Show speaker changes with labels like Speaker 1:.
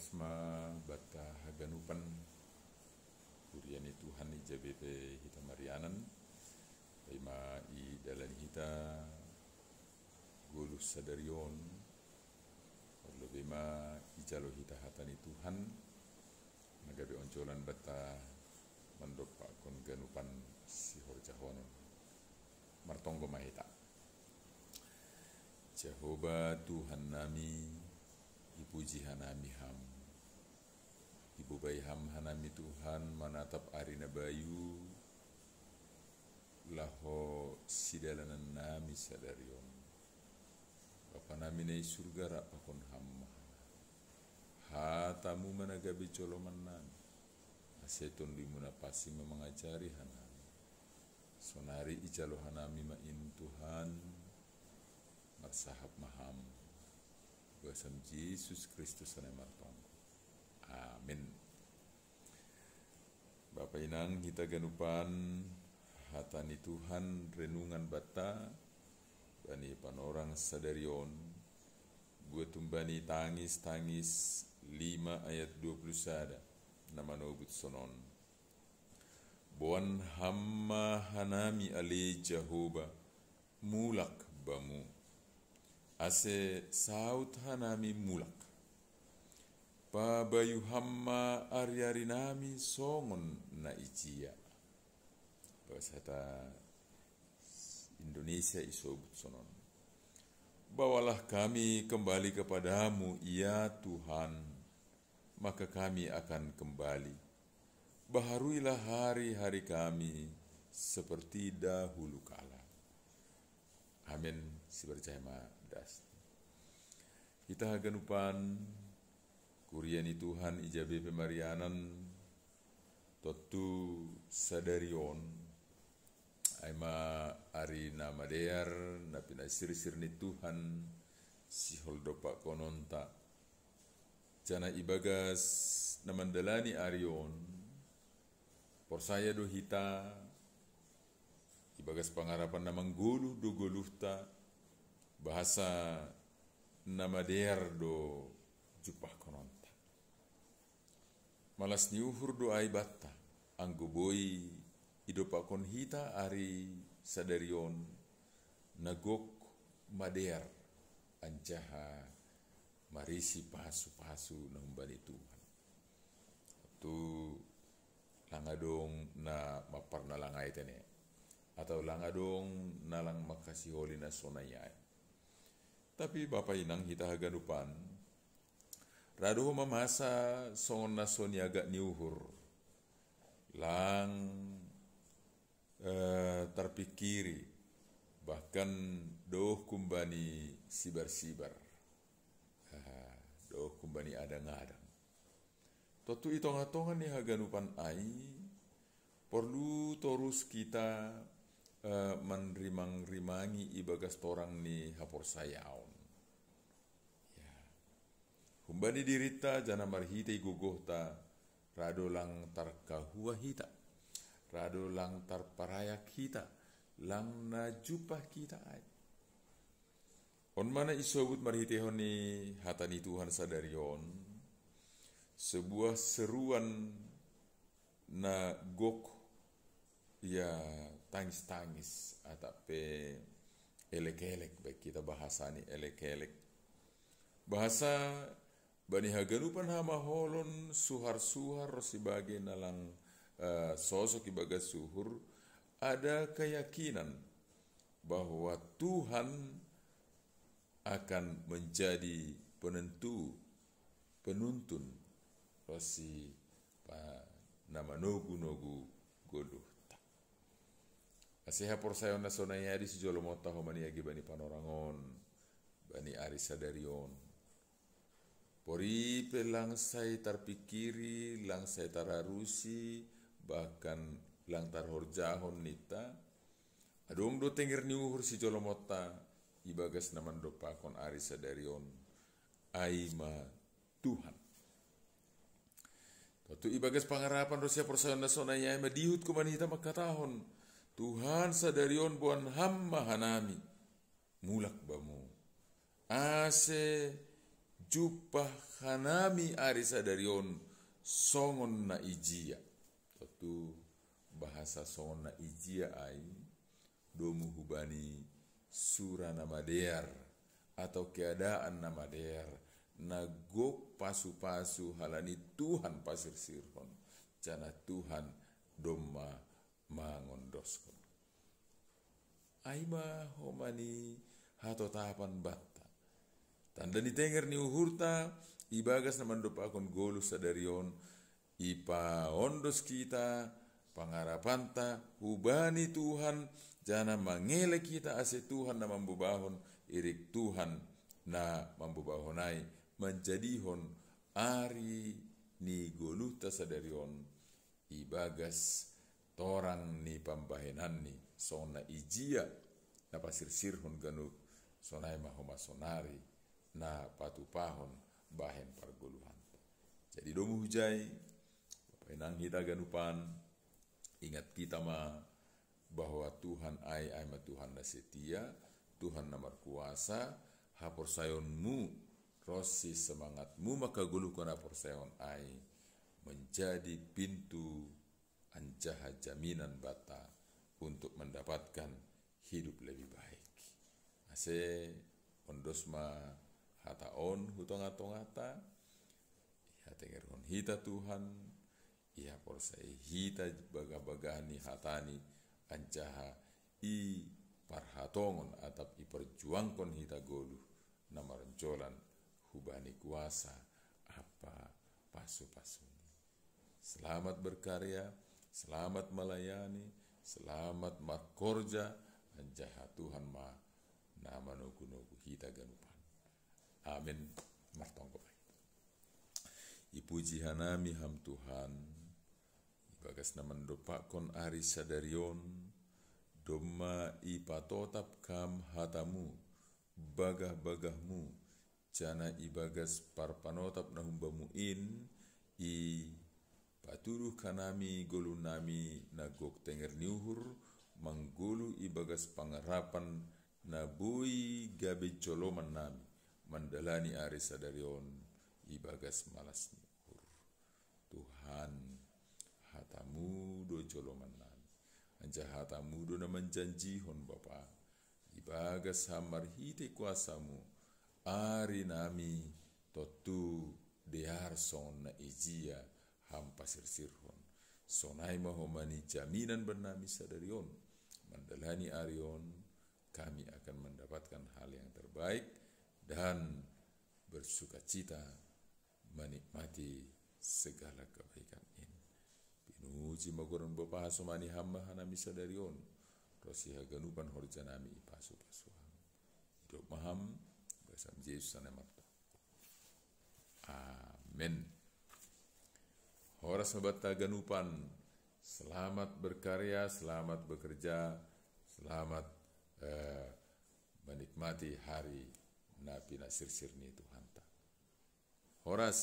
Speaker 1: Asma bata haganupan kuriani Tuhan i JBP hita marianan ima i dalan hita golus sadarion lebih ma i jalo hita hatani Tuhan nagabe oncolan bata mandopa kon ganupan si horjahonon martonggo mahita Jehovah Tuhan nami ipuji hanami ham ibu bayi ham hanami Tuhan manatap arina bayu laho sidalanan nami sadarion Bapa nami nei surga rak pakon ham hatamu managabi coloman nami aseton limuna pasi memangajari hanami sonari ijalo hanami main Tuhan marsahap maham Basam Yesus Kristus ane martonggo. Amin. Bapak inang kita ganupan hatani Tuhan renungan bata bani panorang sadarion buat tumbani tangis 5 ayat 21 nama nobut sonon. Bon hamma hanami ali Jehovah mulak bamu ase saut hanami mulak pabayu hamma ari-ari nami songon na icia bahasa Indonesia isobut sonon bawalah kami kembali kepadamu ya Tuhan maka kami akan kembali baharuilah hari-hari kami seperti dahulu kala amin si berjaya das. Kita ganupan kuriani Tuhan ijabe pemarianan totu sadarion aima ari nama dear napina sir-sir ni Tuhan si holdopa kononta jana ibagas namandalani arion por saya do hita ibagas pangarapan namang guluh do guluhta bahasa nama dear do jupah kononta malas niuhur do ai batta anggo boy idopa kon hita ari sadarion nagok madear anjaha marisi pasu-pasu nambani Tuhan tu langadong na maparna langai tene atau langadong nalang makasih holi na sonayai tapi Bapak inang hita haganupan rado mamasa songon na soniaga niuhur lang terpikiri bahkan doh kumbani sibar-sibar doh kumbani adang-adang totu itonga-tonga ni haganupan ai perlu terus kita menrimang-rimangi ibagas torang ni hapor sayaon ya humbani dirita jana marhita igugohta rado lang tarkahua hita rado lang tarparayak hita lang najupah kita ay on mana isobut marhitehon ni hatani Tuhan sadarion sebuah seruan na gok ya tangis-tangis atape elek-elek baik kita bahasa ni elek-elek bahasa bani haganupan hama holon suhar-suhar sebagai nalang sosok ibaga suhur ada keyakinan bahwa Tuhan akan menjadi penentu penuntun rosi nama nogu-nogu goduh Aseha por sayon na sonaya di si Jolomota homani agi bani panorangon bani ari sadarion pori pelang say tarpikiri lang say tararusi bahkan lang tarhorjahon nita adong do tengir niuhur si Jolomota ibagas naman do pakon ari sadarion aima Tuhan Totu ibagas pangarapan rosia por sayon na sonaya ma dihut kumanita makatahon Tuhan sadarion buan hamma hanami mulak bamu ase jupah hanami ari sadarion songon na ijia. Tentu bahasa songon na ijia ai domu hubani sura nama dear atau keadaan nama dear nagok pasu-pasu halani Tuhan pasir sirhon jana Tuhan doma mangondoskon. Aima homani hato tapan batta. Tanda ni tenger ni uhurta ibagas na mandopa akon golu sadarion ipa ondos kita pangarapanta hubani Tuhan jana mangele kita ase Tuhan na mambubahon irik Tuhan na mambubahonai menjadihon ari ni goluta sadarion ibagas torang ni pambahenan ni sona ijia na pasir sirhon ganu sonai mahoma sonari na patupahon bahen pargoluhan. Jadi domu hujai painang hita ganupan ingat kita bahwa Tuhan ai ma Tuhan na setia, Tuhan na markuasa, hapor sayonmu rosi semangatmu maka gulukan hapor sayon ai menjadi pintu anjaha jaminan bata untuk mendapatkan hidup lebih baik. Ase ondosma hataon hutonga-tongata iha tengerhon hita Tuhan iha porsai hita baga-bagani hatani anjaha i parhatongon atap i perjuangkon hita golu namaroncolan hubani kuasa apa pasu-pasu. Selamat berkarya, selamat melayani, selamat makorja, anjaha Tuhan ma nama nuku-nuku hita ganupan. Amin. Martongko. Ipuji hanami ham Tuhan, ibagas na mandopakon ari sadarion, doma ipatotap kam hatamu, bagah-bagahmu, jana ibagas parpanotap na humbamuin, i patuduh kanami golu nami nagok tenger niuhur manggulu ibagas pangarapan na bui gabe coloman nami mandalani ari sadarion ibagas malas niuhur. Tuhan hatamu do coloman nami anja hatamu do na menjanjihon Bapa ibagas hamar hite kuasamu ari nami totu dear son na ijia ham pasir sirhon sonai mahomani jaminan bernami sadarion mandalani arion kami akan mendapatkan hal yang terbaik dan bersukacita menikmati segala kebaikan ini. Pinuji magoron Bapa hasomani hamba hanami sadarion rosiha ganupan horjanami pasu-pasuham hidup maham bersama Yesus sanemarta. Amin. Horas mabata ganupan, selamat berkarya, selamat bekerja, selamat menikmati hari napi nasir sirni Tuhan. Horas